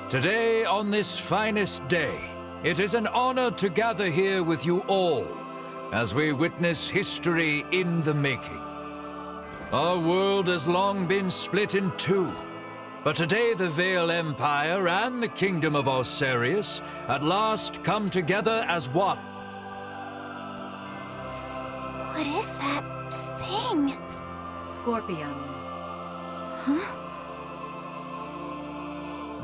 Today, on this finest day, it is an honor to gather here with you all as we witness history in the making. Our world has long been split in two, but today the Vale Empire and the Kingdom of Aucerius at last come together as one. What is that thing? Scorpion. Huh?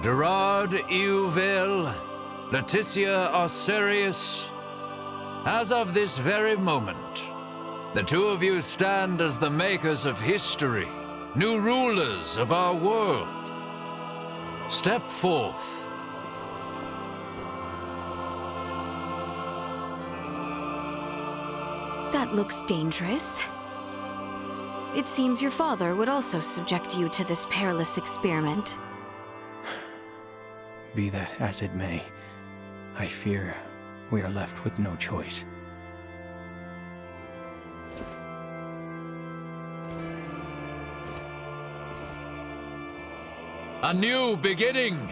Gerard Euvale, Laeticia Aucerius, as of this very moment, the two of you stand as the makers of history, new rulers of our world. Step forth. That looks dangerous. It seems your father would also subject you to this perilous experiment. Be that as it may, I fear we are left with no choice. A new beginning!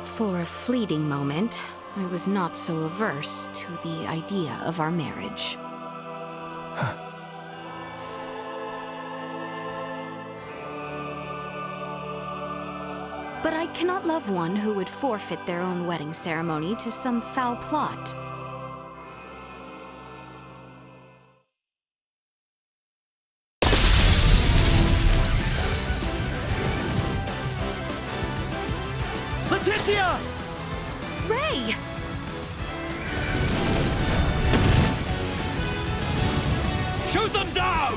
For a fleeting moment, I was not so averse to the idea of our marriage. Huh. But I cannot love one who would forfeit their own wedding ceremony to some foul plot. Laeticia! Ray! Shoot them down!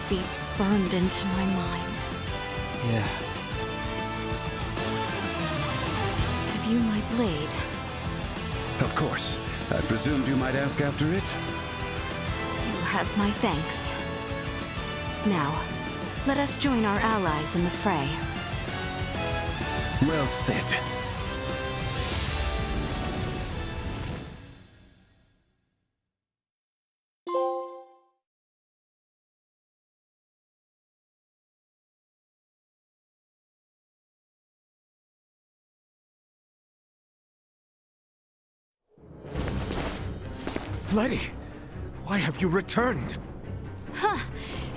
Be burned into my mind. Yeah. Have you my blade? Of course. I presumed you might ask after it. You have my thanks. Now, let us join our allies in the fray. Well said. Letty, why have you returned? Huh.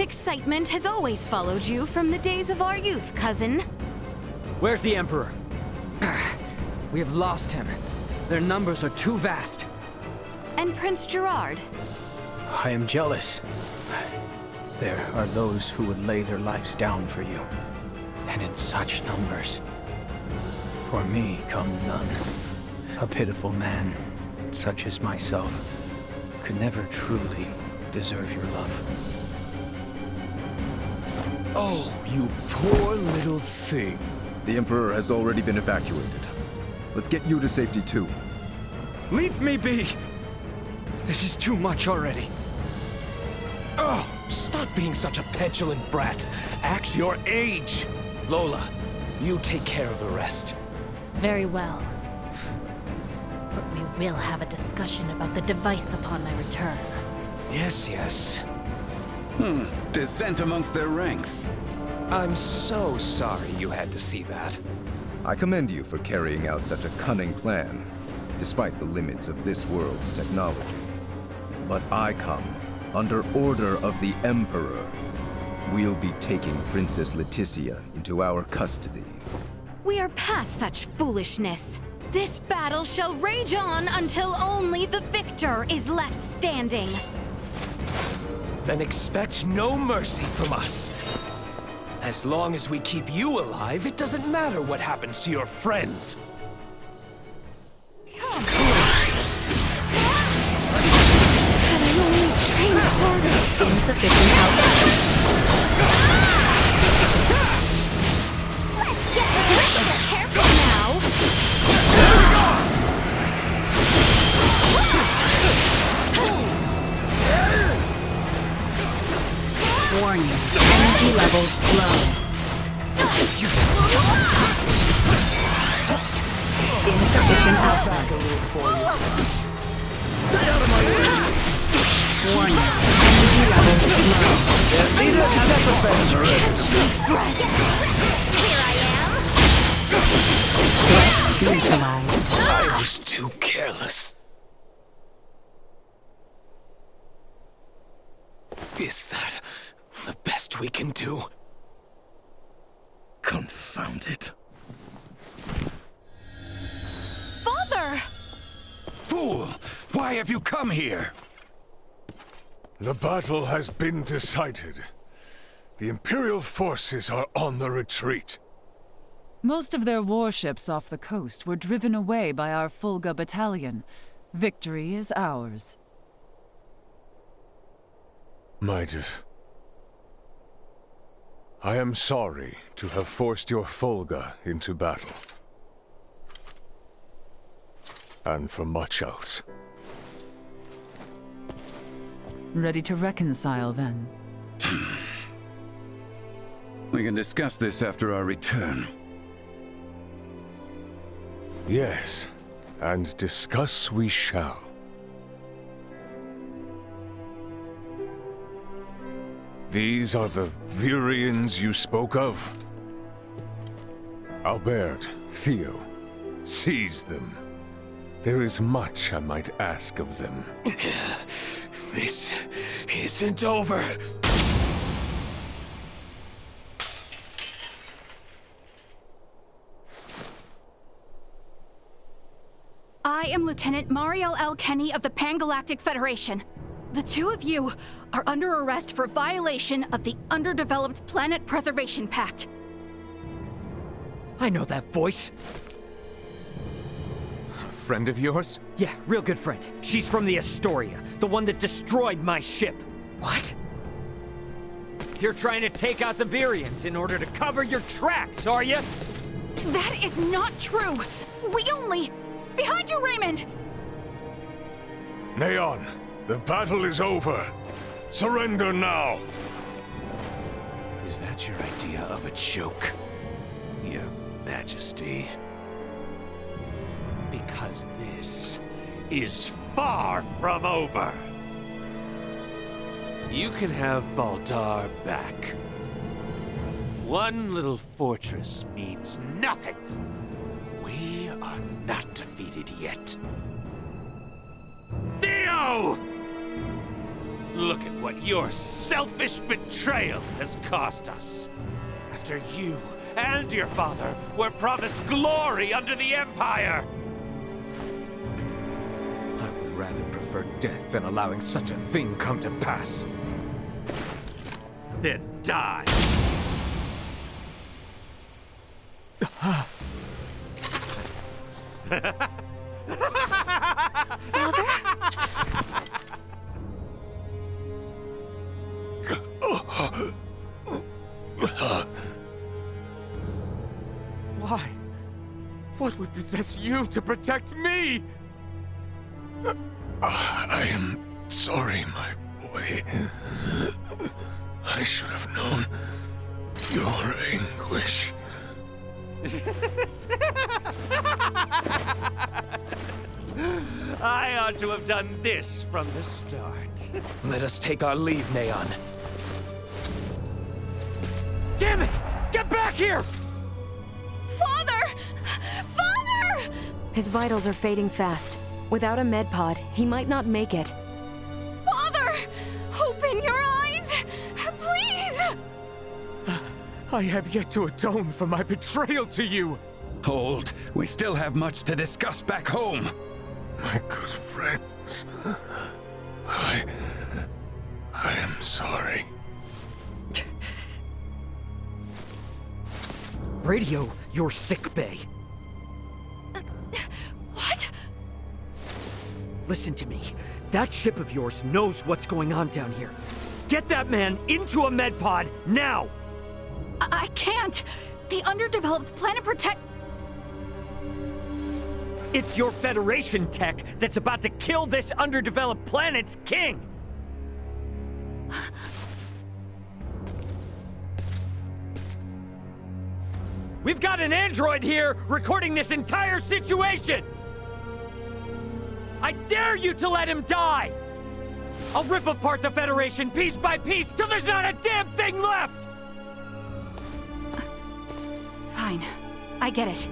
Excitement has always followed you from the days of our youth, cousin. Where's the Emperor? We have lost him. Their numbers are too vast. And Prince Gerard. I am jealous. There are those who would lay their lives down for you, and in such numbers. For me come none. A pitiful man, such as myself, could never truly deserve your love. Oh, you poor little thing. The Emperor has already been evacuated. Let's get you to safety too. Leave me be! This is too much already. Oh, stop being such a petulant brat. Act your age. Lola, you take care of the rest. Very well. But we will have a discussion about the device upon my return. Yes, yes. Dissent amongst their ranks. I'm so sorry you had to see that. I commend you for carrying out such a cunning plan, despite the limits of this world's technology. But I come under order of the Emperor. We'll be taking Princess Laeticia into our custody. We are past such foolishness. This battle shall rage on until only the victor is left standing. Then expect no mercy from us. As long as we keep you alive, it doesn't matter what happens to your friends. Had I only trained harder. Insufficient output. Careful now! Warning. Energy levels low. Insufficient output. Stay out of my way! Warning. Energy levels low. Here I am! Neutralized. I was too careless. Is that the best we can do? Confound it. Father! Fool! Why have you come here? The battle has been decided. The Imperial forces are on the retreat. Most of their warships off the coast were driven away by our Fulga battalion. Victory is ours. Midas, I am sorry to have forced your Fulga into battle. And for much else. Ready to reconcile, then? We can discuss this after our return. Yes, and discuss we shall. These are the Virians you spoke of? Albert, Theo, seize them. There is much I might ask of them. This isn't over. I am Lieutenant Mariel L. Kenny of the Pangalactic Federation. The two of you are under arrest for violation of the Underdeveloped Planet Preservation Pact. I know that voice. A friend of yours? Yeah, real good friend. She's from the Astoria, the one that destroyed my ship. What? You're trying to take out the Virians in order to cover your tracks, are you? That is not true. We only... Behind you, Raymond! Neon, the battle is over. Surrender now! Is that your idea of a joke, Your Majesty? Because this is far from over. You can have Baldar back. One little fortress means nothing. We are not defeated yet. Theo! Look at what your selfish betrayal has cost us. After you and your father were promised glory under the Empire. I would rather prefer death than allowing such a thing come to pass. Then die. Father? Why? What would possess you to protect me? I am sorry, my boy. I should have known your anguish. I ought to have done this from the start. Let us take our leave, Neon. Damn it! Get back here! Father! Father! His vitals are fading fast. Without a med pod, he might not make it. Father! Open your eyes! Please! I have yet to atone for my betrayal to you! Hold. We still have much to discuss back home. My good friends, I am sorry. Radio your sick bay. What? Listen to me. That ship of yours knows what's going on down here. Get that man into a med pod, now! I can't! The underdeveloped planet protect... It's your Federation tech that's about to kill this underdeveloped planet's king! We've got an android here recording this entire situation! I dare you to let him die! I'll rip apart the Federation piece by piece till there's not a damn thing left! Fine. I get it.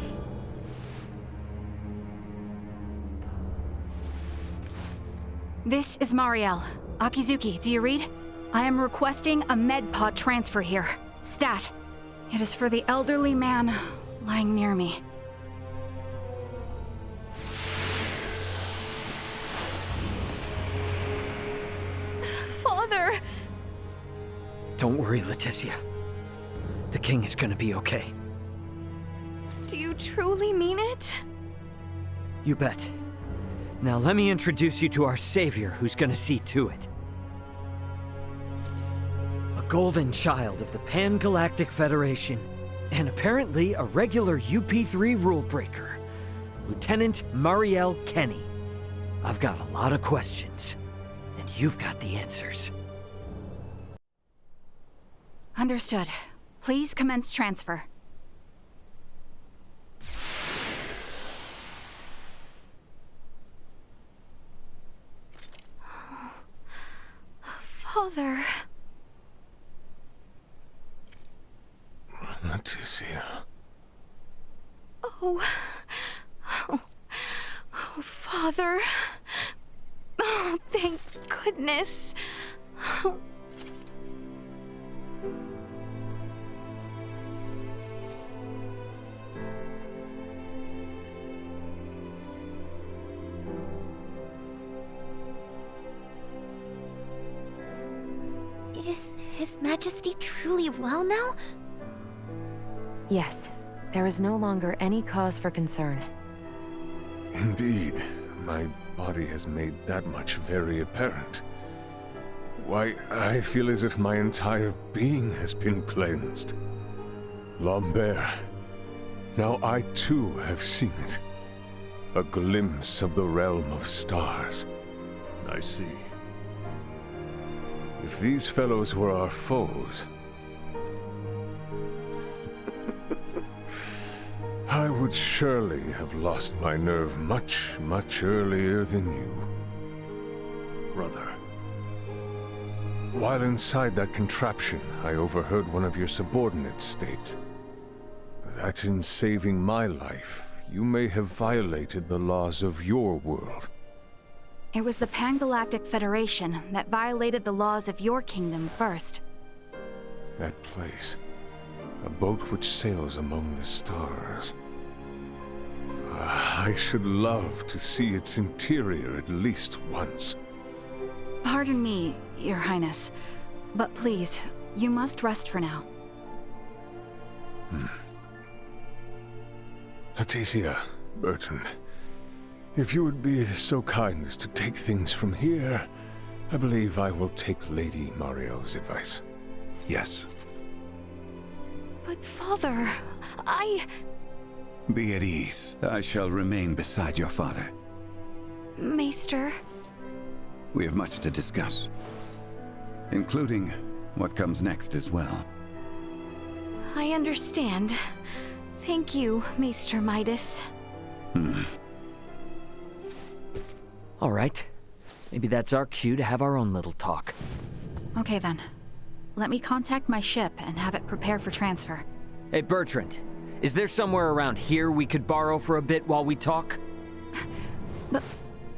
This is Marielle. Akizuki, do you read? I am requesting a med pod transfer here. Stat. It is for the elderly man lying near me. Father! Don't worry, Laeticia. The king is gonna be okay. Do you truly mean it? You bet. Now let me introduce you to our savior who's gonna see to it. A golden child of the Pangalactic Federation, and apparently a regular UP3 rule breaker, Lieutenant Marielle Kenny. I've got a lot of questions, and you've got the answers. Understood. Please commence transfer. Father... Laeticia. Oh, Father. Oh, thank goodness. Is His Majesty truly well now? Yes. There is no longer any cause for concern. Indeed. My body has made that much very apparent. Why, I feel as if my entire being has been cleansed. Lambert, now I too have seen it. A glimpse of the realm of stars. I see. If these fellows were our foes, I would surely have lost my nerve much, much earlier than you. Brother. While inside that contraption, I overheard one of your subordinates state that in saving my life, you may have violated the laws of your world. It was the Pangalactic Federation that violated the laws of your kingdom first. That place. A boat which sails among the stars. I should love to see its interior at least once. Pardon me, Your Highness, but please, you must rest for now. Laeticia, Bertrand, if you would be so kind as to take things from here, I believe I will take Lady Marielle's advice. Yes. But Father, Be at ease. I shall remain beside your father. Maester... We have much to discuss, including what comes next as well. I understand. Thank you, Maester Midas. All right. Maybe that's our cue to have our own little talk. Okay then. Let me contact my ship and have it prepare for transfer. Hey, Bertrand. Is there somewhere around here we could borrow for a bit while we talk?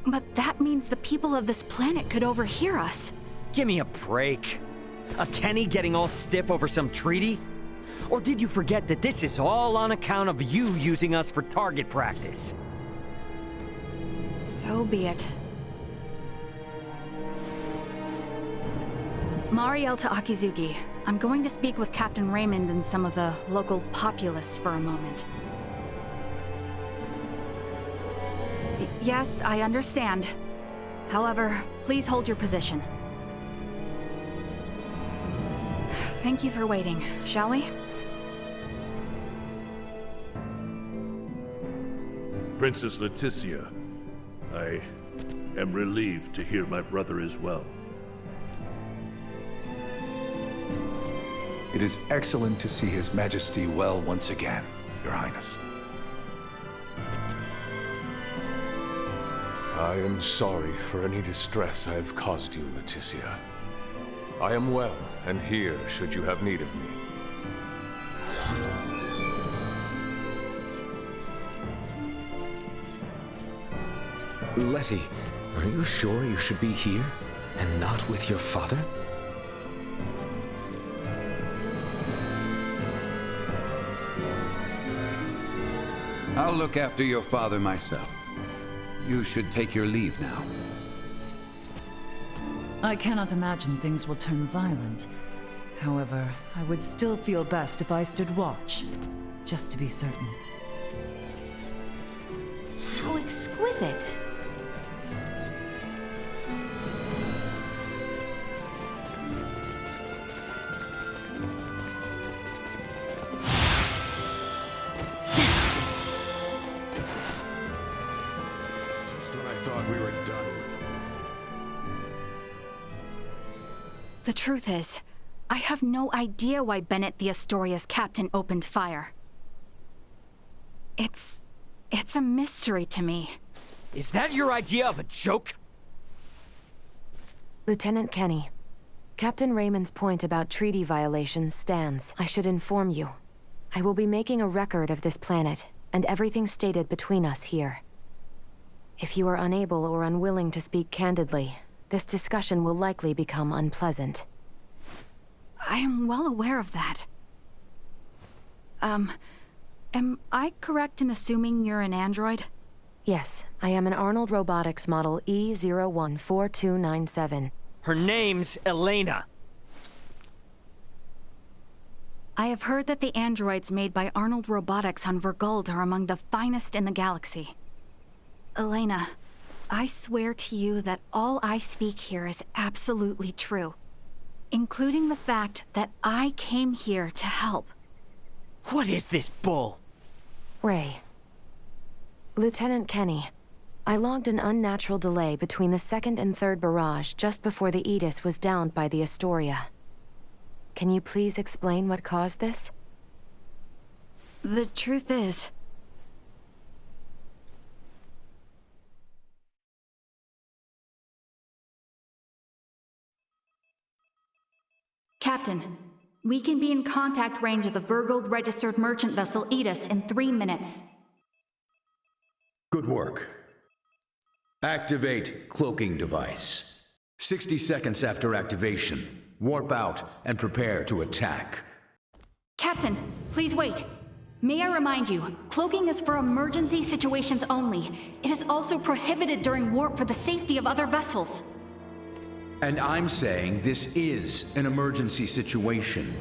But that means the people of this planet could overhear us. Give me a break. A Kenny getting all stiff over some treaty? Or did you forget that this is all on account of you using us for target practice? So be it. Marielle to Akizuki. I'm going to speak with Captain Raymond and some of the local populace for a moment. Yes, I understand. However, please hold your position. Thank you for waiting. Shall we? Princess Laeticia, I am relieved to hear my brother is well. It is excellent to see His Majesty well once again, Your Highness. I am sorry for any distress I have caused you, Laeticia. I am well, and here should you have need of me. Letty, are you sure you should be here, and not with your father? I'll look after your father myself. You should take your leave now. I cannot imagine things will turn violent. However, I would still feel best if I stood watch, just to be certain. How exquisite! The truth is, I have no idea why Bennett the Astoria's captain opened fire. It's a mystery to me. Is that your idea of a joke? Lieutenant Kenny, Captain Raymond's point about treaty violations stands. I should inform you. I will be making a record of this planet, and everything stated between us here. If you are unable or unwilling to speak candidly, this discussion will likely become unpleasant. I am well aware of that. Am I correct in assuming you're an android? Yes, I am an Arnold Robotics model E014297. Her name's Elena. I have heard that the androids made by Arnold Robotics on Verguld are among the finest in the galaxy. Elena, I swear to you that all I speak here is absolutely true, including the fact that I came here to help. What is this bull? Ray. Lieutenant Kenny, I logged an unnatural delay between the second and third barrage just before the Aegis was downed by the Astoria. Can you please explain what caused this? The truth is, Captain, we can be in contact range of the Verguld registered merchant vessel Aegis in 3 minutes. Good work. Activate cloaking device. 60 seconds after activation, warp out and prepare to attack. Captain, please wait. May I remind you, cloaking is for emergency situations only. It is also prohibited during warp for the safety of other vessels. And I'm saying this is an emergency situation.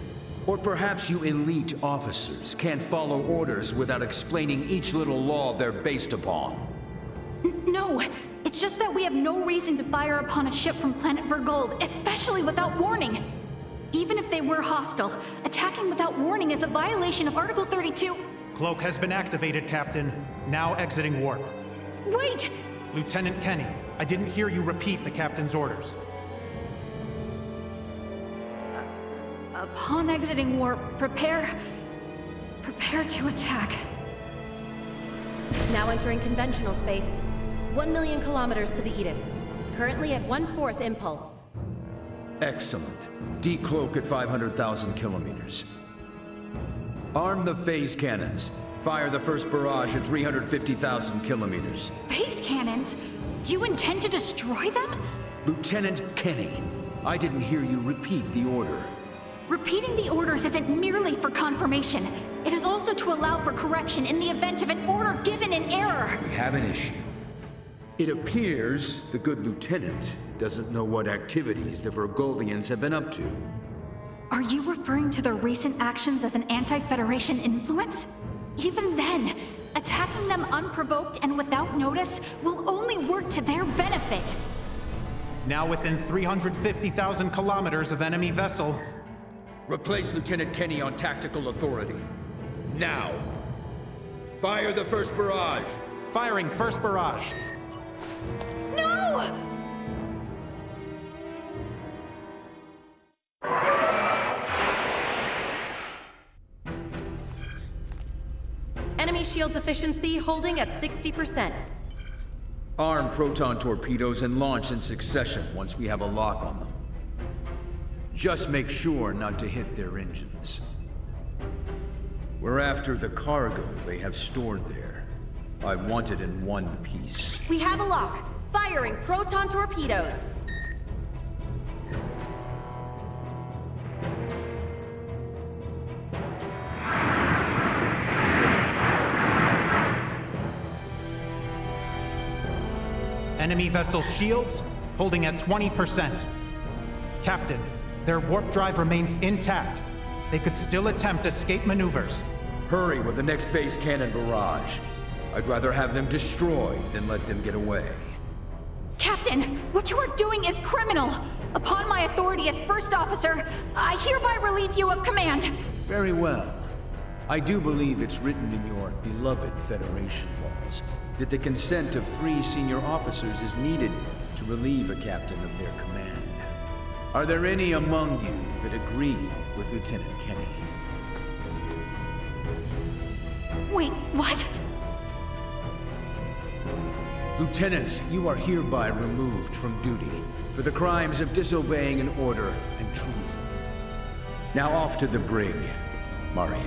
Or perhaps you elite officers can't follow orders without explaining each little law they're based upon. No, it's just that we have no reason to fire upon a ship from planet Verguld, especially without warning. Even if they were hostile, attacking without warning is a violation of Article 32. Cloak has been activated, Captain. Now exiting warp. Wait! Lieutenant Kenny, I didn't hear you repeat the captain's orders. Upon exiting warp, prepare to attack. Now entering conventional space. 1 million kilometers to the Aegis. Currently at 1/4 impulse. Excellent. Decloak at 500,000 kilometers. Arm the phase cannons. Fire the first barrage at 350,000 kilometers. Phase cannons? Do you intend to destroy them? Lieutenant Kenny, I didn't hear you repeat the order. Repeating the orders isn't merely for confirmation. It is also to allow for correction in the event of an order given in error. We have an issue. It appears the good lieutenant doesn't know what activities the Verguldians have been up to. Are you referring to their recent actions as an anti-Federation influence? Even then, attacking them unprovoked and without notice will only work to their benefit. Now within 350,000 kilometers of enemy vessel. Replace Lieutenant Kenny on tactical authority. Now! Fire the first barrage! Firing first barrage. No! Enemy shields efficiency holding at 60%. Arm proton torpedoes and launch in succession once we have a lock on them. Just make sure not to hit their engines. We're after the cargo they have stored there. I want it in one piece. We have a lock. Firing proton torpedoes. Enemy vessel's shields holding at 20%. Captain, their warp drive remains intact. They could still attempt escape maneuvers. Hurry with the next phase cannon barrage. I'd rather have them destroyed than let them get away. Captain, what you are doing is criminal. Upon my authority as first officer, I hereby relieve you of command. Very well. I do believe it's written in your beloved Federation laws that the consent of 3 senior officers is needed to relieve a captain of their command. Are there any among you that agree with Lieutenant Kenny? Wait, what? Lieutenant, you are hereby removed from duty for the crimes of disobeying an order and treason. Now off to the brig, Mariel.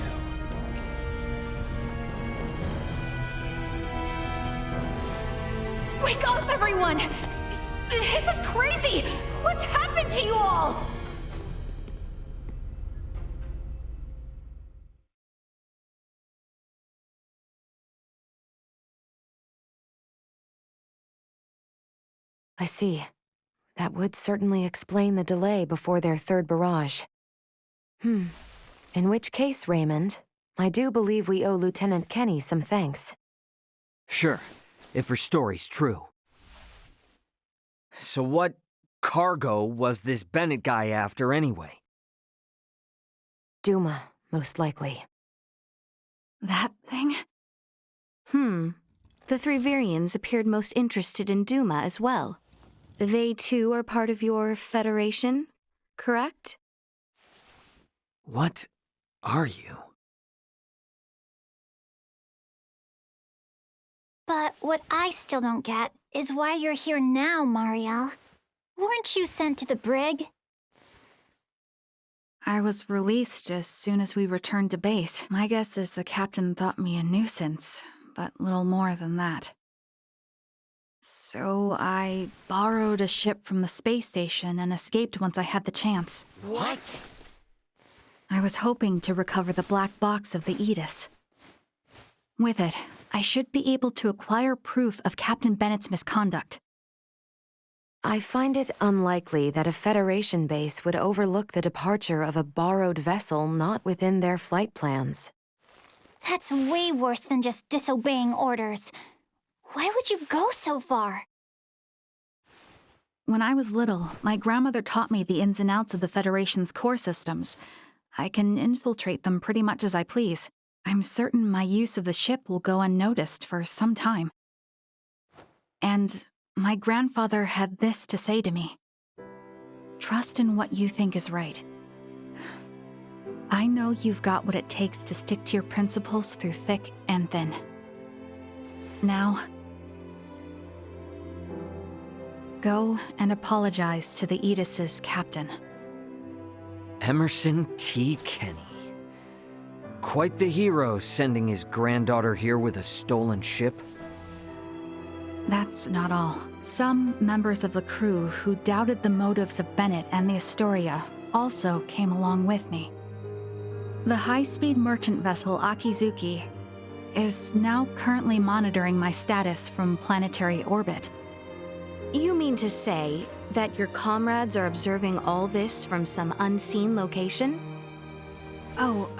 Wake up, everyone! This is crazy! What's happened to you all? I see. That would certainly explain the delay before their third barrage. In which case, Raymond, I do believe we owe Lieutenant Kenny some thanks. Sure, if her story's true. So what cargo was this Bennett guy after anyway? Duma, most likely. That thing? The 3 Virians appeared most interested in Duma as well. They too are part of your Federation, correct? What are you? But what I still don't get is why you're here now, Mariel. Weren't you sent to the brig? I was released as soon as we returned to base. My guess is the captain thought me a nuisance, but little more than that. So I borrowed a ship from the space station and escaped once I had the chance. What? I was hoping to recover the black box of the Aegis. With it, I should be able to acquire proof of Captain Bennett's misconduct. I find it unlikely that a Federation base would overlook the departure of a borrowed vessel not within their flight plans. That's way worse than just disobeying orders. Why would you go so far? When I was little, my grandmother taught me the ins and outs of the Federation's core systems. I can infiltrate them pretty much as I please. I'm certain my use of the ship will go unnoticed for some time. And my grandfather had this to say to me. Trust in what you think is right. I know you've got what it takes to stick to your principles through thick and thin. Now, go and apologize to the Aegis' captain. Emerson T. Kenny. Quite the hero, sending his granddaughter here with a stolen ship. That's not all. Some members of the crew who doubted the motives of Bennett and the Astoria also came along with me. The high-speed merchant vessel Akizuki is now currently monitoring my status from planetary orbit. You mean to say that your comrades are observing all this from some unseen location? Oh,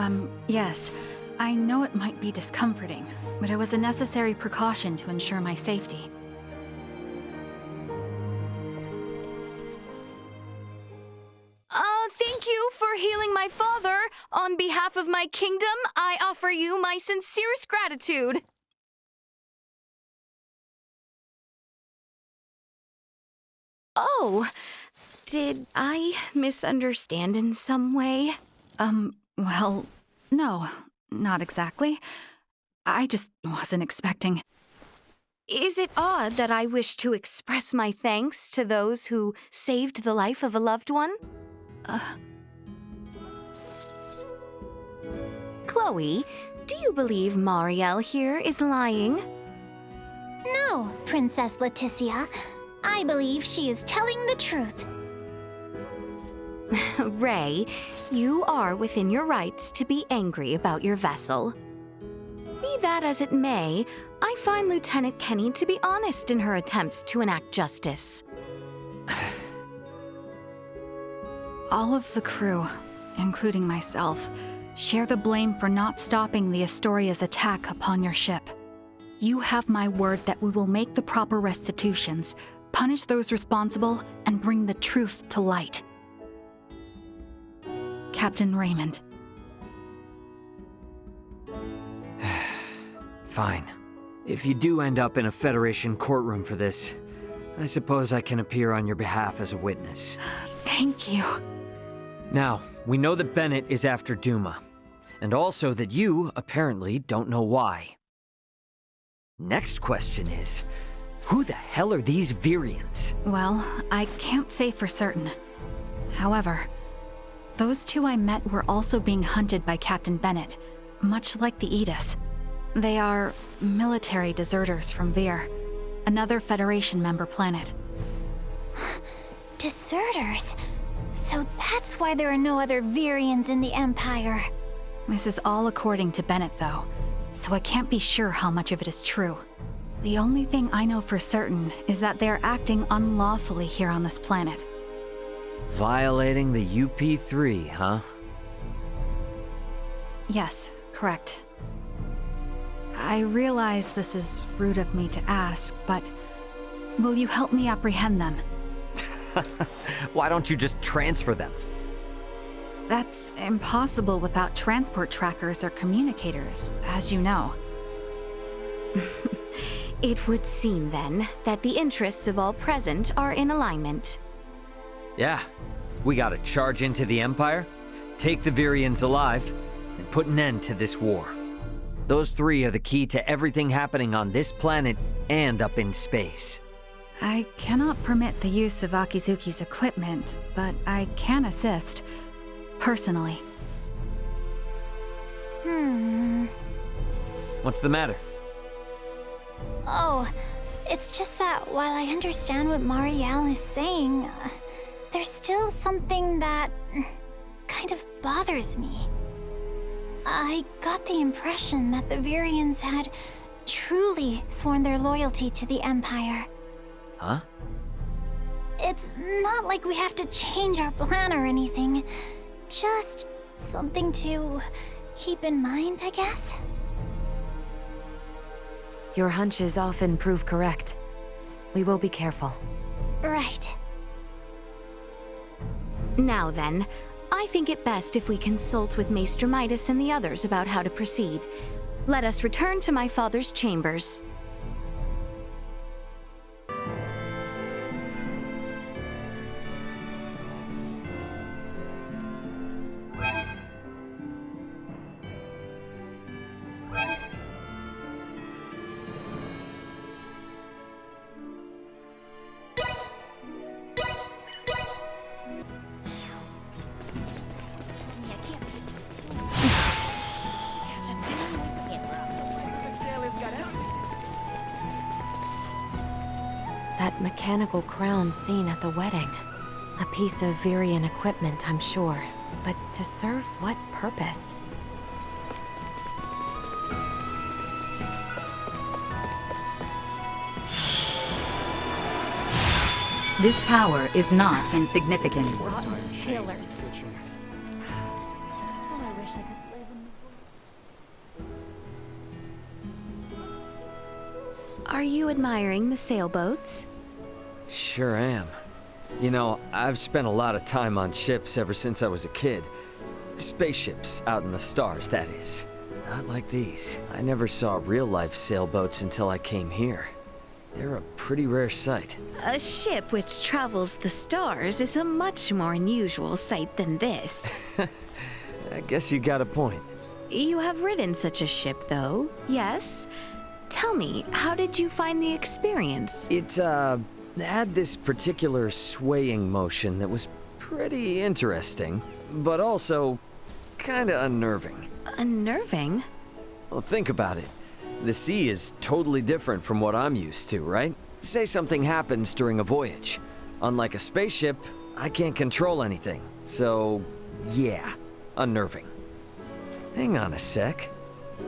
yes. I know it might be discomforting, but it was a necessary precaution to ensure my safety. Thank you for healing my father. On behalf of my kingdom, I offer you my sincerest gratitude. Oh, did I misunderstand in some way? Well, no, not exactly. I just wasn't expecting. Is it odd that I wish to express my thanks to those who saved the life of a loved one? Chloe, do you believe Marielle here is lying? No, Princess Laeticia. I believe she is telling the truth. Ray, you are within your rights to be angry about your vessel. Be that as it may, I find Lieutenant Kenny to be honest in her attempts to enact justice. All of the crew, including myself, share the blame for not stopping the Astoria's attack upon your ship. You have my word that we will make the proper restitutions, punish those responsible, and bring the truth to light. Captain Raymond. Fine. If you do end up in a Federation courtroom for this, I suppose I can appear on your behalf as a witness. Thank you. Now, we know that Bennett is after Duma, and also that you, apparently, don't know why. Next question is, who the hell are these Virians? Well, I can't say for certain. However, those two I met were also being hunted by Captain Bennett, much like the Aegis. They are military deserters from Vir, another Federation member planet. Deserters? So that's why there are no other Virians in the Empire. This is all according to Bennett, though, so I can't be sure how much of it is true. The only thing I know for certain is that they're acting unlawfully here on this planet. Violating the UP3, huh? Yes, correct. I realize this is rude of me to ask, but will you help me apprehend them? Why don't you just transfer them? That's impossible without transport trackers or communicators, as you know. It would seem, then, that the interests of all present are in alignment. Yeah, we gotta charge into the Empire, take the Virians alive, and put an end to this war. Those three are the key to everything happening on this planet and up in space. I cannot permit the use of Akizuki's equipment, but I can assist, personally. What's the matter? Oh, it's just that while I understand what Marielle is saying, there's still something that kind of bothers me. I got the impression that the Virians had truly sworn their loyalty to the Empire. Huh? It's not like we have to change our plan or anything. Just something to keep in mind, I guess. Your hunches often prove correct. We will be careful. Right. Now then, I think it best if we consult with Maester Midas and the others about how to proceed. Let us return to my father's chambers. That mechanical crown seen at the wedding. A piece of Virian equipment, I'm sure. But to serve what purpose? This power is not insignificant. Rotten sailors. Oh, I wish I could live in Are you admiring the sailboats? Sure am. You know, I've spent a lot of time on ships ever since I was a kid. Spaceships out in the stars, that is. Not like these. I never saw real-life sailboats until I came here. They're a pretty rare sight. A ship which travels the stars is a much more unusual sight than this. I guess you got a point. You have ridden such a ship, though, yes? Tell me, how did you find the experience? It, had this particular swaying motion that was pretty interesting, but also kinda unnerving. Unnerving? Well, think about it. The sea is totally different from what I'm used to, right? Say something happens during a voyage. Unlike a spaceship, I can't control anything. So, yeah, unnerving. Hang on a sec.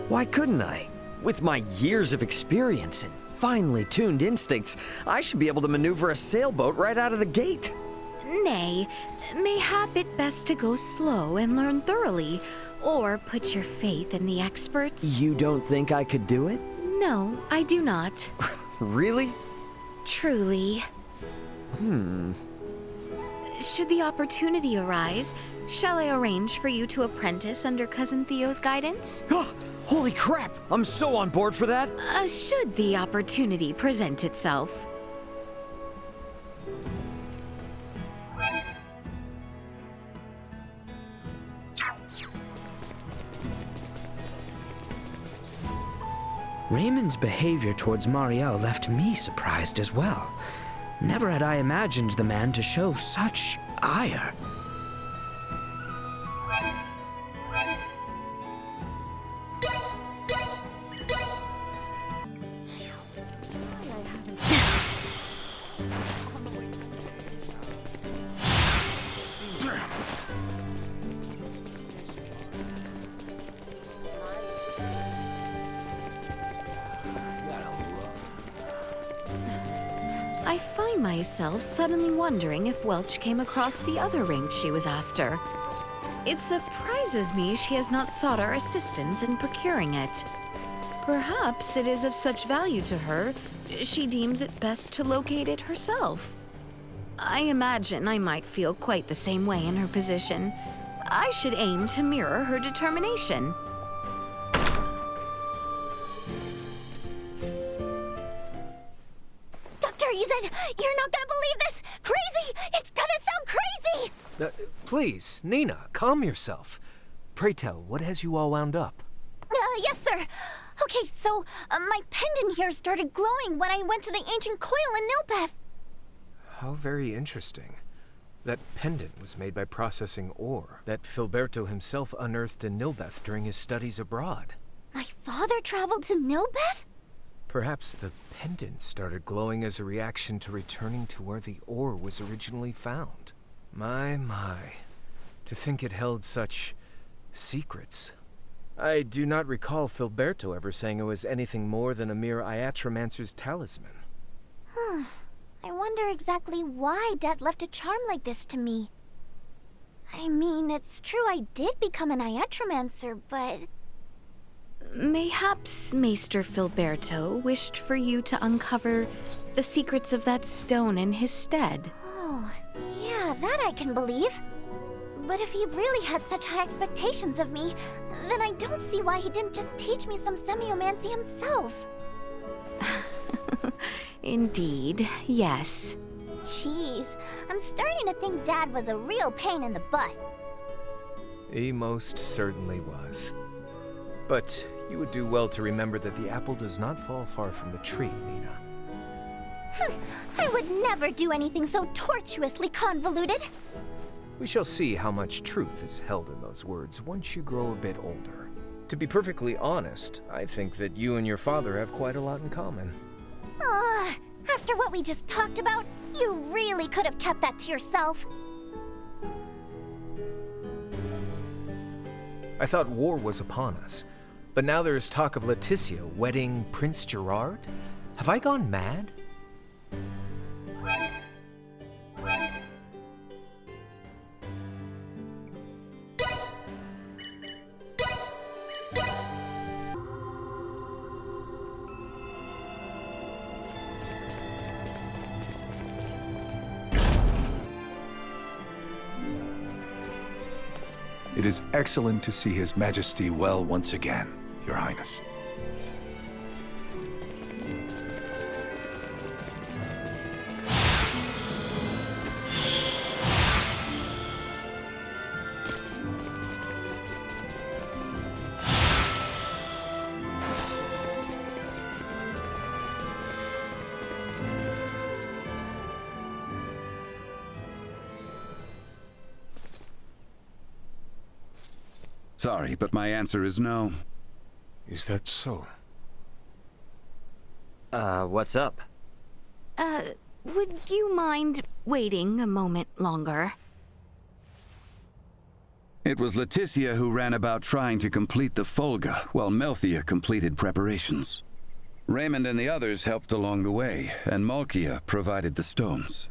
Why couldn't I? With my years of experience and finely tuned instincts, I should be able to maneuver a sailboat right out of the gate. Nay, mayhap it best to go slow and learn thoroughly, or put your faith in the experts. You don't think I could do it? No, I do not. Really? Truly. Should the opportunity arise, shall I arrange for you to apprentice under Cousin Theo's guidance? Holy crap! I'm so on board for that! Should the opportunity present itself. Raymond's behavior towards Marielle left me surprised as well. Never had I imagined the man to show such ire. I find myself suddenly wondering if Welch came across the other ring she was after. It surprises me she has not sought our assistance in procuring it. Perhaps it is of such value to her, she deems it best to locate it herself. I imagine I might feel quite the same way in her position. I should aim to mirror her determination. You're not gonna believe this! Crazy! It's gonna sound crazy! Please, Nina, calm yourself. Pray tell, what has you all wound up? Yes, sir. Okay, so my pendant here started glowing when I went to the ancient coil in Nilbeth. How very interesting. That pendant was made by processing ore that Filberto himself unearthed in Nilbeth during his studies abroad. My father traveled to Nilbeth? Perhaps the pendant started glowing as a reaction to returning to where the ore was originally found. My. To think it held such secrets. I do not recall Filberto ever saying it was anything more than a mere Iatromancer's talisman. I wonder exactly why Dad left a charm like this to me. I mean, it's true I did become an Iatromancer, but... Mayhaps Maester Filberto wished for you to uncover the secrets of that stone in his stead. Oh, yeah, that I can believe. But if he really had such high expectations of me, then I don't see why he didn't just teach me some semiomancy himself. Indeed, yes. Jeez, I'm starting to think Dad was a real pain in the butt. He most certainly was. But you would do well to remember that the apple does not fall far from the tree, Nina. I would never do anything so tortuously convoluted. We shall see how much truth is held in those words once you grow a bit older. To be perfectly honest, I think that you and your father have quite a lot in common. After what we just talked about, you really could have kept that to yourself. I thought war was upon us, but now there is talk of Laeticia wedding Prince Gerard? Have I gone mad? It is excellent to see His Majesty well once again, Your Highness. Sorry, but my answer is no. Is that so? What's up? Would you mind waiting a moment longer? It was Laeticia who ran about trying to complete the Fulga, while Melthia completed preparations. Raymond and the others helped along the way, and Malkia provided the stones.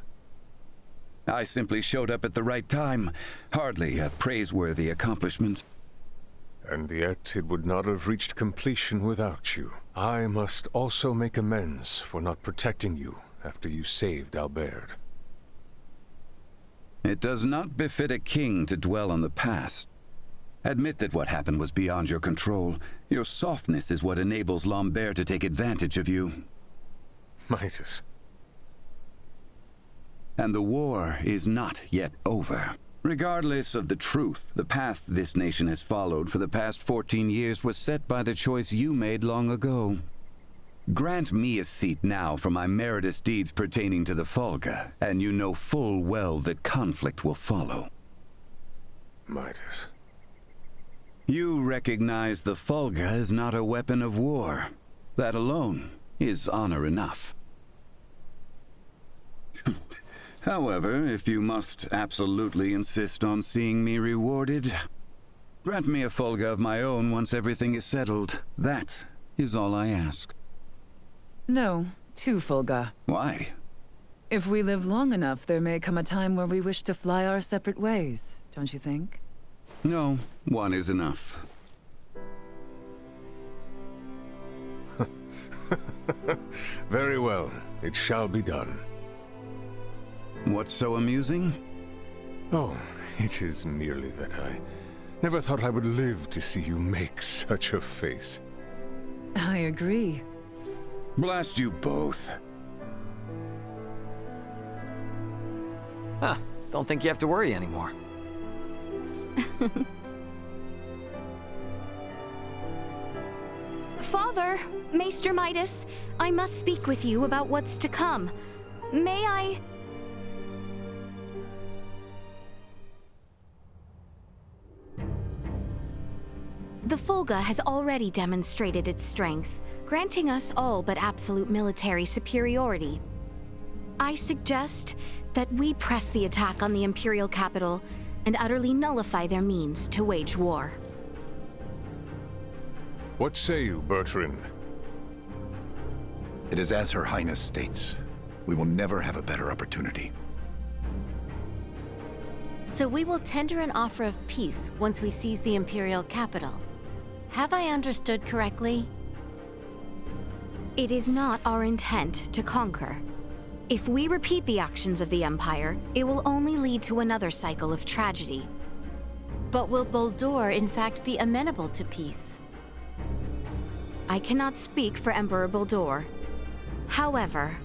I simply showed up at the right time, hardly a praiseworthy accomplishment. And yet it would not have reached completion without you. I must also make amends for not protecting you after you saved Albert. It does not befit a king to dwell on the past. Admit that what happened was beyond your control. Your softness is what enables Lambert to take advantage of you. Midas. And the war is not yet over. Regardless of the truth, the path this nation has followed for the past 14 years was set by the choice you made long ago. Grant me a seat now for my meritorious deeds pertaining to the Fulga, and you know full well that conflict will follow. Midas. You recognize the Fulga is not a weapon of war. That alone is honor enough. However, if you must absolutely insist on seeing me rewarded, grant me a Fulga of my own once everything is settled. That is all I ask. No, 2 Fulga. Why? If we live long enough, there may come a time where we wish to fly our separate ways, don't you think? No, 1 is enough. Very well, it shall be done. What's so amusing? Oh, it is merely that I never thought I would live to see you make such a face. I agree. Blast you both. Huh, don't think you have to worry anymore. Father, Maester Midas, I must speak with you about what's to come. May I... The Fulga has already demonstrated its strength, granting us all but absolute military superiority. I suggest that we press the attack on the Imperial capital and utterly nullify their means to wage war. What say you, Bertrand? It is as Her Highness states. We will never have a better opportunity. So we will tender an offer of peace once we seize the Imperial capital. Have I understood correctly? It is not our intent to conquer. If we repeat the actions of the Empire, it will only lead to another cycle of tragedy. But will Boldur in fact be amenable to peace? I cannot speak for Emperor Boldur. However,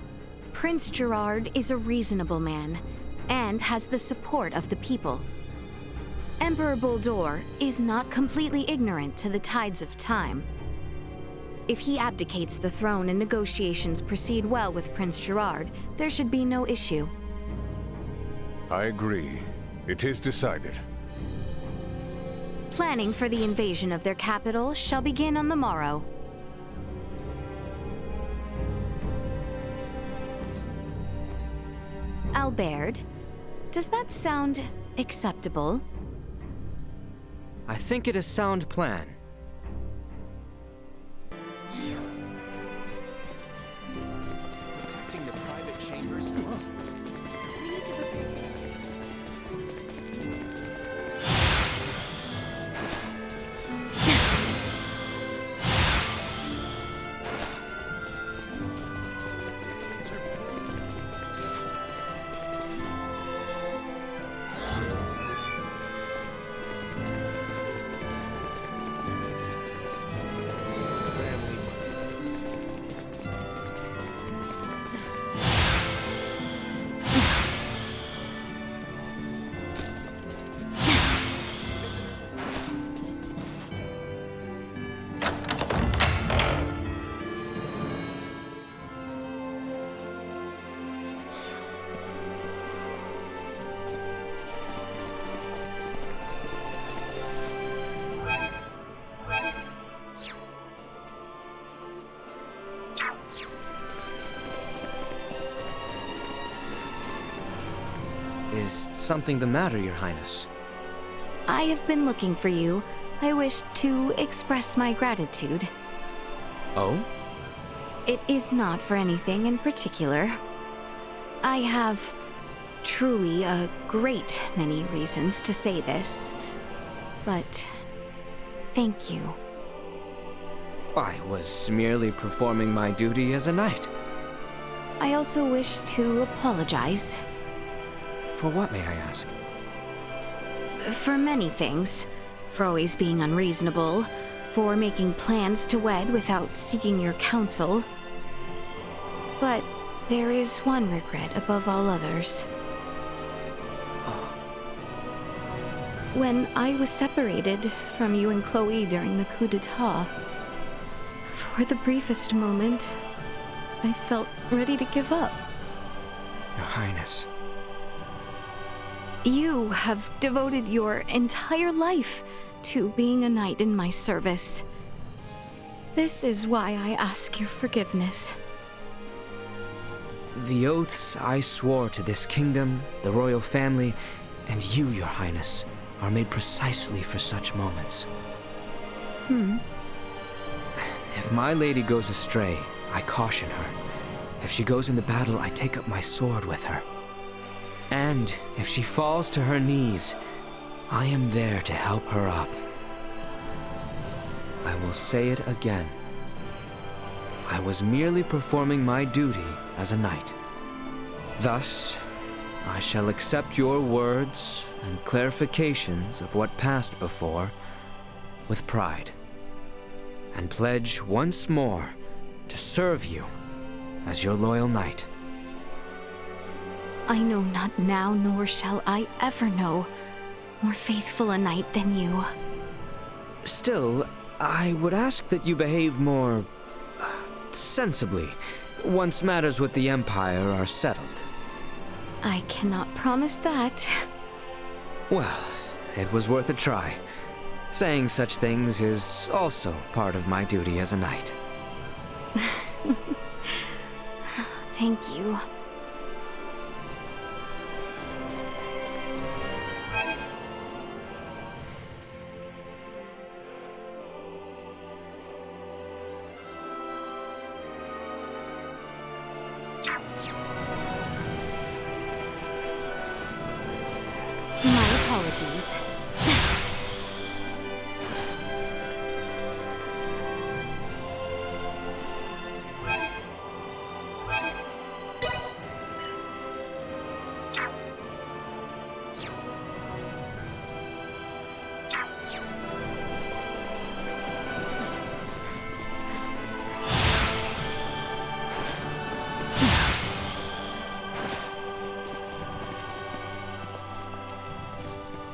Prince Gerard is a reasonable man, and has the support of the people. Emperor Boldur is not completely ignorant to the tides of time. If he abdicates the throne and negotiations proceed well with Prince Gerard, there should be no issue. I agree. It is decided. Planning for the invasion of their capital shall begin on the morrow. Albert, does that sound acceptable? I think it a sound plan. Protecting the private chambers. something the matter, Your Highness? I have been looking for you. I wish to express my gratitude. Oh? It is not for anything in particular. I have truly a great many reasons to say this, but thank you. I was merely performing my duty as a knight. I also wish to apologize. For what, may I ask? For many things. For always being unreasonable. For making plans to wed without seeking your counsel. But there is one regret above all others. When I was separated from you and Chloe during the coup d'etat, for the briefest moment, I felt ready to give up. Your Highness. You have devoted your entire life to being a knight in my service. This is why I ask your forgiveness. The oaths I swore to this kingdom, the royal family, and you, Your Highness, are made precisely for such moments. If my lady goes astray, I caution her. If she goes into battle, I take up my sword with her. And if she falls to her knees, I am there to help her up. I will say it again. I was merely performing my duty as a knight. Thus, I shall accept your words and clarifications of what passed before with pride, and pledge once more to serve you as your loyal knight. I know not now, nor shall I ever know more faithful a knight than you. Still, I would ask that you behave more sensibly once matters with the Empire are settled. I cannot promise that. Well, it was worth a try. Saying such things is also part of my duty as a knight. Thank you. My apologies.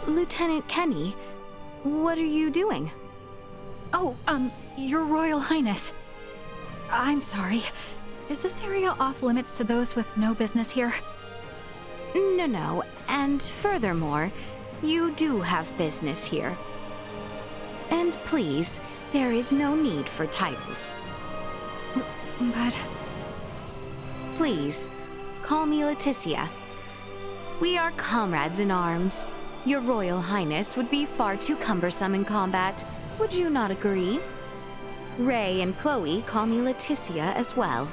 Lieutenant Kenny, what are you doing? Oh, Your Royal Highness. I'm sorry. Is this area off limits to those with no business here? No, and furthermore, you do have business here. And please, there is no need for titles. But... Please, call me Laeticia. We are comrades in arms. Your Royal Highness would be far too cumbersome in combat. Would you not agree? Ray and Chloe call me Laeticia as well.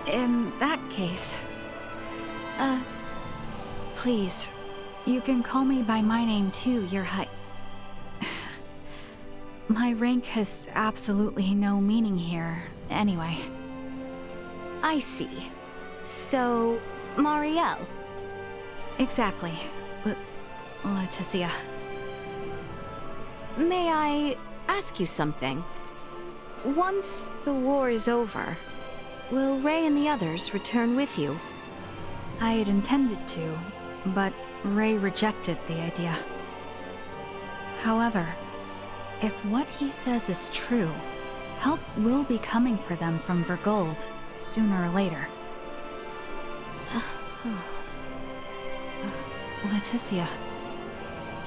In that case... Please, you can call me by my name too, Your High... My rank has absolutely no meaning here, anyway. I see. So, Marielle? Exactly. Laeticia. May I ask you something? Once the war is over, will Ray and the others return with you? I had intended to, but Ray rejected the idea. However, if what he says is true, help will be coming for them from Vergold sooner or later. Laeticia,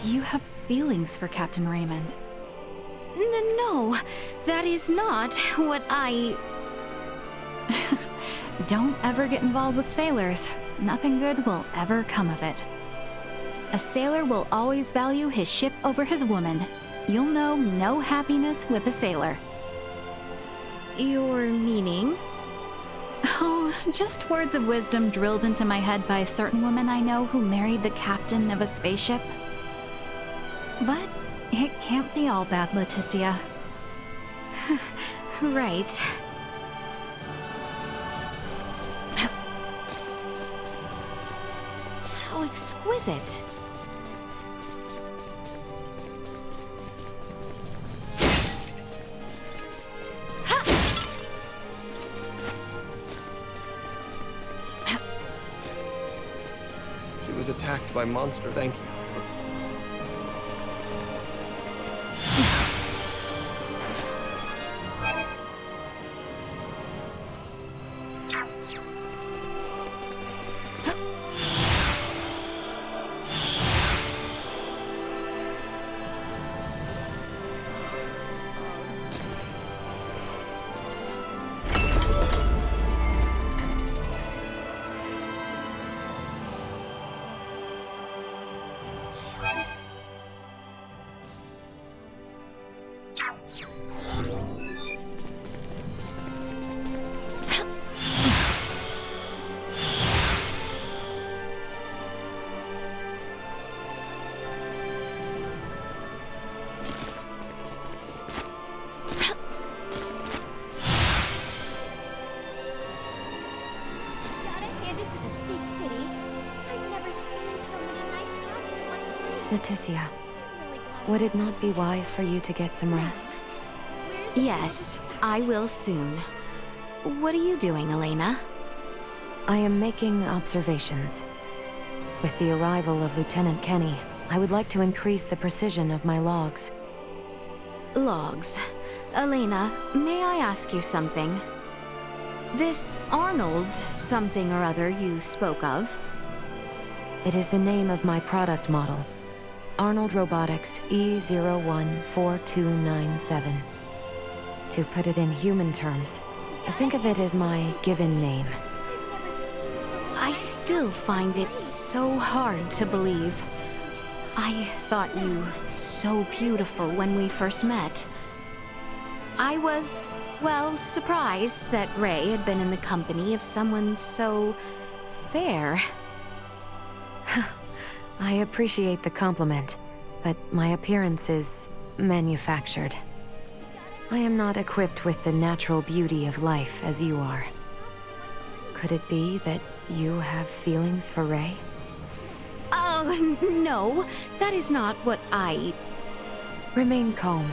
do you have feelings for Captain Raymond? No, that is not what I... Don't ever get involved with sailors. Nothing good will ever come of it. A sailor will always value his ship over his woman. You'll know no happiness with a sailor. Your meaning? Oh, just words of wisdom drilled into my head by a certain woman I know who married the captain of a spaceship. But it can't be all bad, Laeticia. Right. How exquisite. She was attacked by monster. Thank you. Laeticia, would it not be wise for you to get some rest? Yes, I will soon. What are you doing, Elena? I am making observations. With the arrival of Lieutenant Kenny, I would like to increase the precision of my logs. Logs. Elena, may I ask you something? This Arnold something or other you spoke of? It is the name of my product model. Arnold Robotics E014297. To put it in human terms, think of it as my given name. I still find it so hard to believe. I thought you so beautiful when we first met. I was, well, surprised that Ray had been in the company of someone so fair. I appreciate the compliment, but my appearance is manufactured. I am not equipped with the natural beauty of life as you are. Could it be that you have feelings for Ray? Oh, no, that is not what I... Remain calm.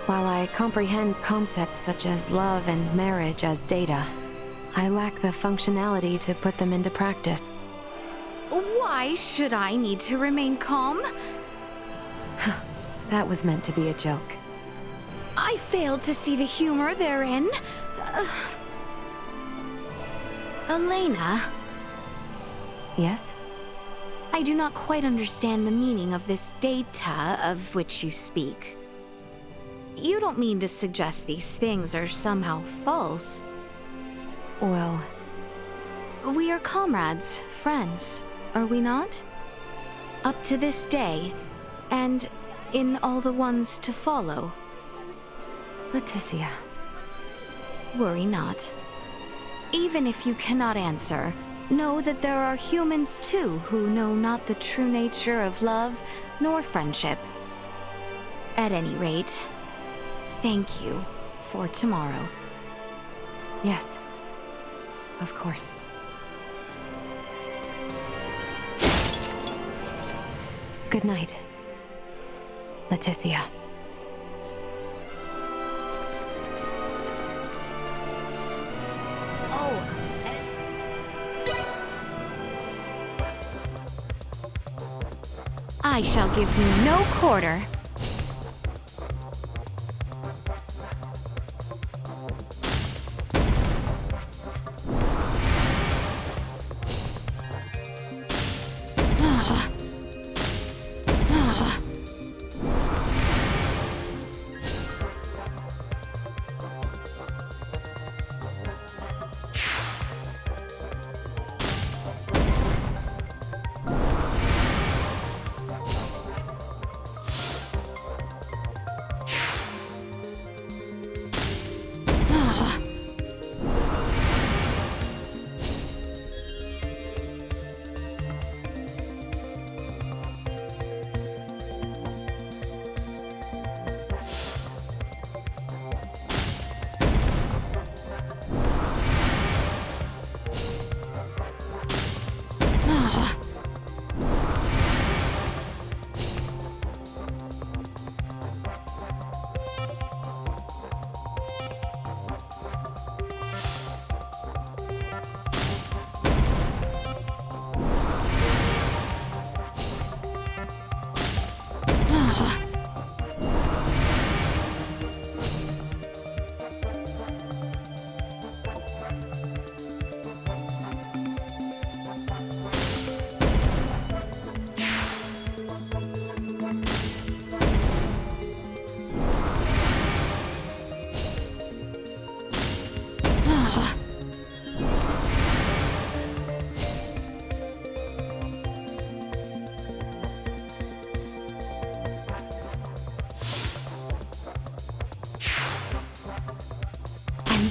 While I comprehend concepts such as love and marriage as data, I lack the functionality to put them into practice. Why should I need to remain calm? That was meant to be a joke. I failed to see the humor therein. Elena? Yes? I do not quite understand the meaning of this data of which you speak. You don't mean to suggest these things are somehow false? Well... We are comrades, friends, are we not? Up to this day, and in all the ones to follow. Laeticia. Worry not. Even if you cannot answer, know that there are humans too who know not the true nature of love nor friendship. At any rate, thank you for tomorrow. Yes, of course. Good night, Laeticia. I shall give you no quarter.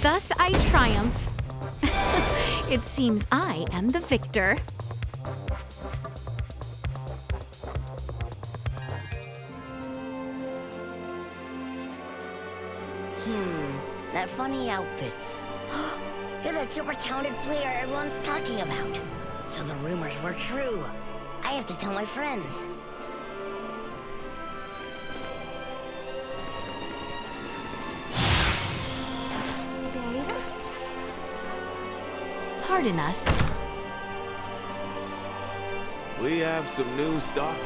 Thus I triumph. It seems I am the victor. That funny outfit. You're that super talented player everyone's talking about. So the rumors were true. I have to tell my friends. Pardon us. We have some new stock.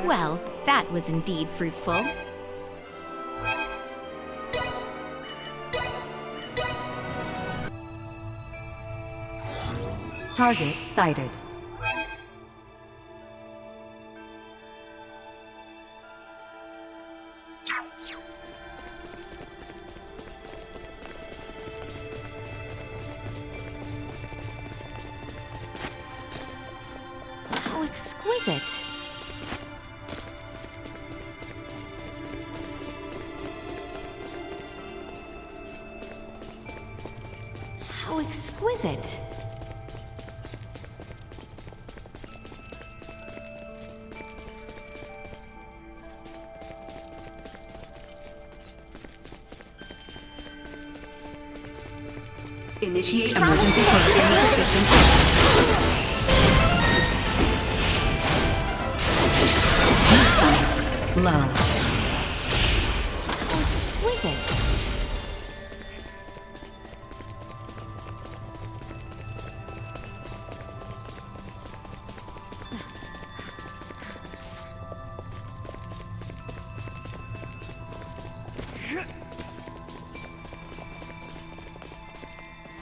Well, that was indeed fruitful. Target sighted. How exquisite. How exquisite. Initiate emergency protocol. Low. How exquisite.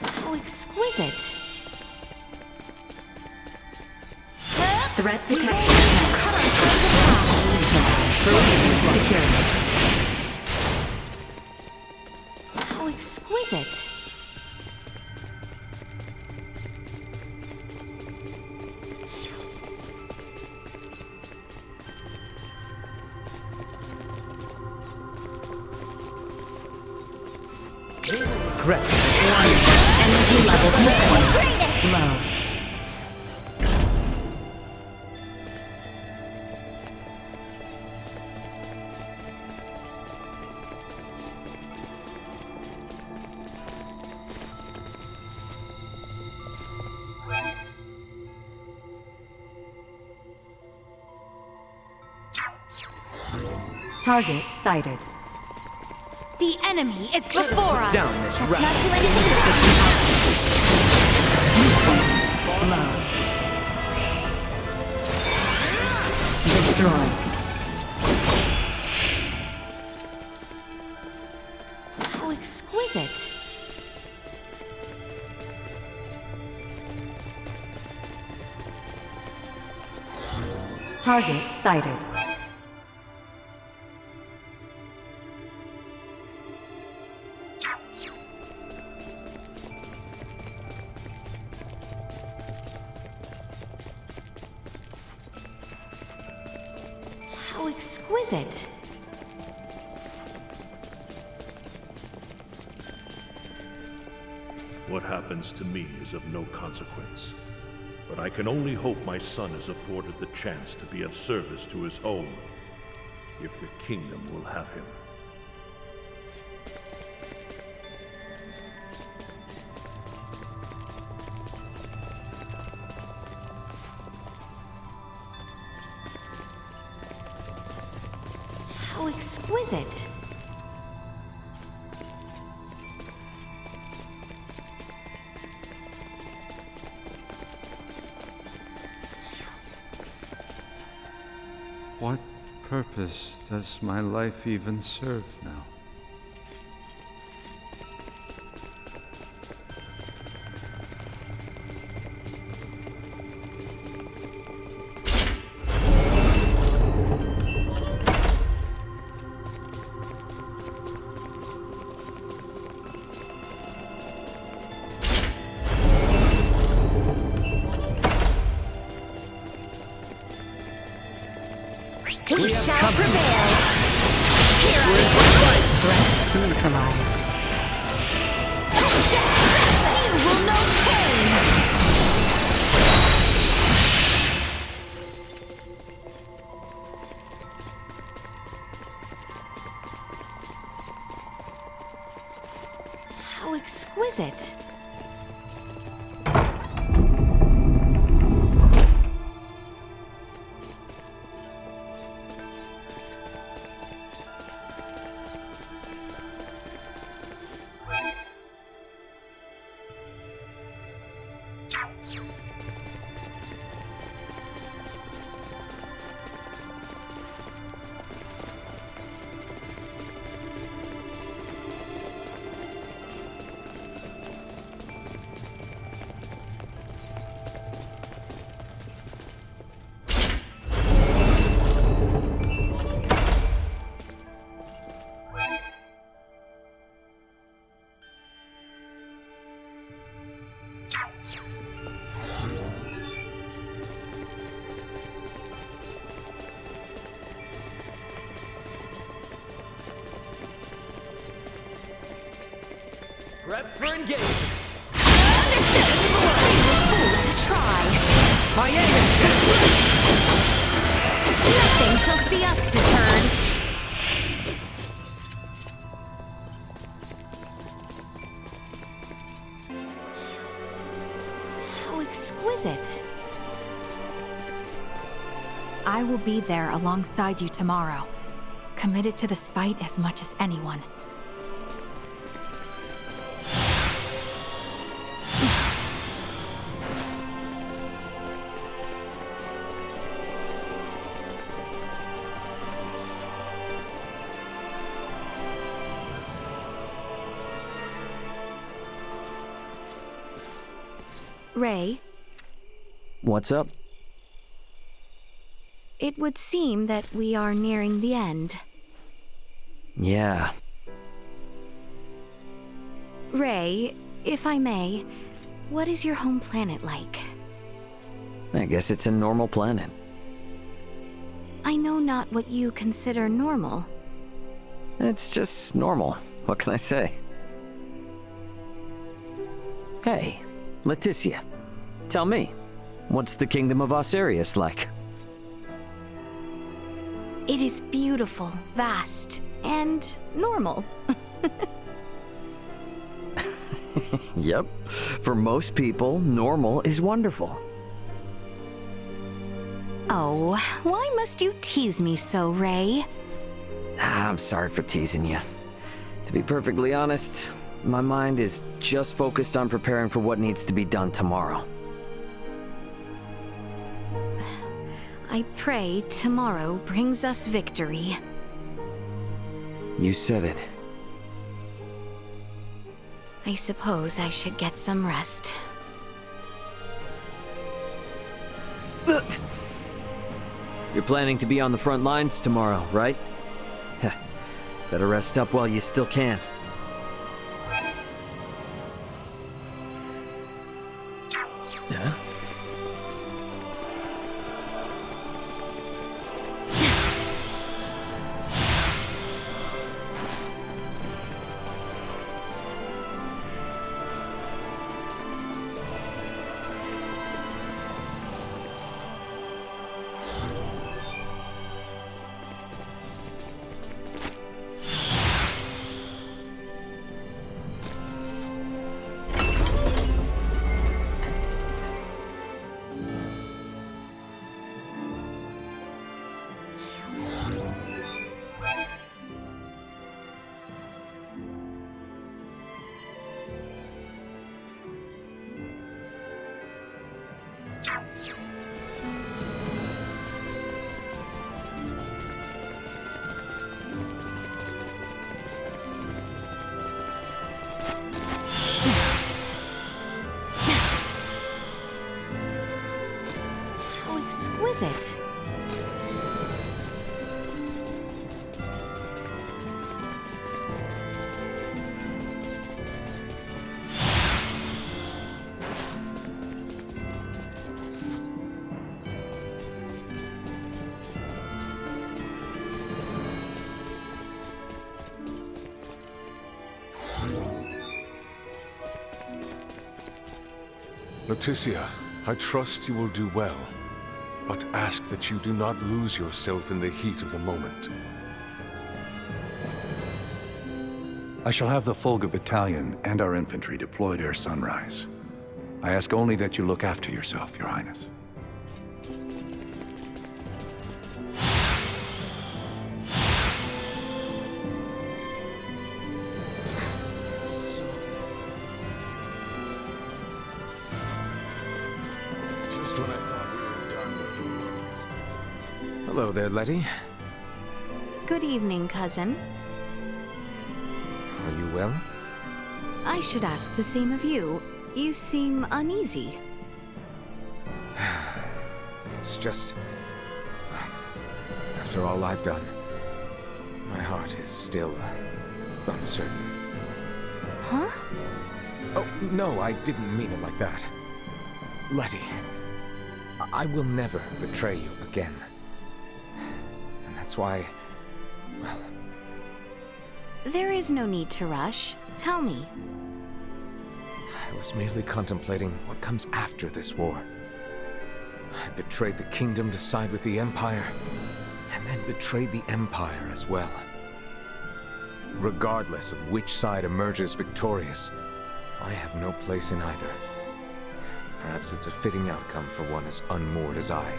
How exquisite. Threat detected. Secure. How exquisite. Correct. Energy level components low. Target sighted. The enemy is before us. Down this route. Not do anything Usefulness low. Destroy. How exquisite. Target sighted. How exquisite. What happens to me is of no consequence. But I can only hope my son is afforded the chance to be of service to his home, if the kingdom will have him. How exquisite. What purpose does my life even serve now? neutralized. You will know pain! How exquisite. Prep for engagement. Fool to try. My aim is Nothing shall see us deterred. How exquisite. I will be there alongside you tomorrow, committed to this fight as much as anyone. Ray, What's up? it would seem that we are nearing the end. Yeah. Ray, if I may, what is your home planet like? I guess it's a normal planet. I know not what you consider normal. It's just normal. What can I say? Hey, Laeticia. Tell me, what's the Kingdom of Aucerius like? It is beautiful, vast, and normal. Yep. For most people, normal is wonderful. Oh, why must you tease me so, Ray? I'm sorry for teasing you. To be perfectly honest, my mind is just focused on preparing for what needs to be done tomorrow. I pray tomorrow brings us victory. You said it. I suppose I should get some rest. You're planning to be on the front lines tomorrow, right? Better rest up while you still can. Huh? Exquisite. Laeticia, I trust you will do well, but ask that you do not lose yourself in the heat of the moment. I shall have the Fulga Battalion and our infantry deployed ere sunrise. I ask only that you look after yourself, Your Highness. Just when I thought we were done. Hello there, Letty. Good evening, cousin. Are you well? I should ask the same of you. You seem uneasy. It's just... after all I've done, my heart is still uncertain. Huh? Oh, no, I didn't mean it like that. Letty, I will never betray you again. And that's why, well... There is no need to rush. Tell me. I was merely contemplating what comes after this war. I betrayed the kingdom to side with the Empire, and then betrayed the Empire as well. Regardless of which side emerges victorious, I have no place in either. Perhaps it's a fitting outcome for one as unmoored as I.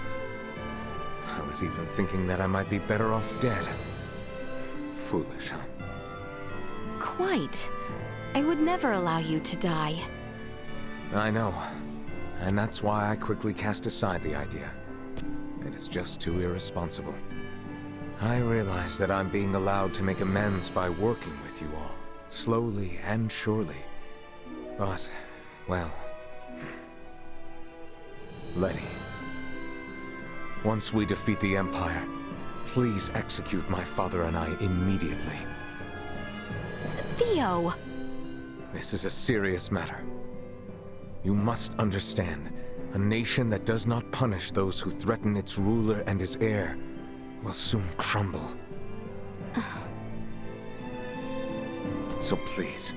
I was even thinking that I might be better off dead. Foolish, huh? Quite. I would never allow you to die. I know. And that's why I quickly cast aside the idea. It is just too irresponsible. I realize that I'm being allowed to make amends by working with you all, slowly and surely. But, well... Letty. Once we defeat the Empire, please execute my father and I immediately. Theo! This is a serious matter. You must understand, a nation that does not punish those who threaten its ruler and his heir will soon crumble. So please,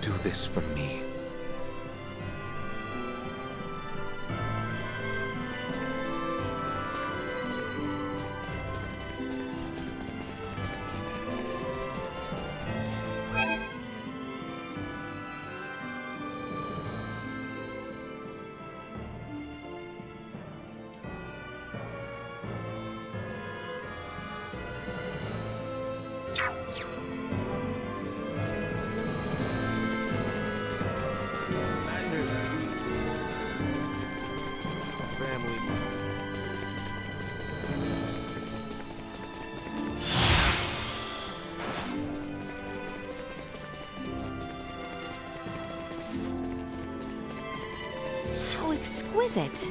do this for me. How exquisite.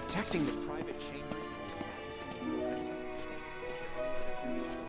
Protecting the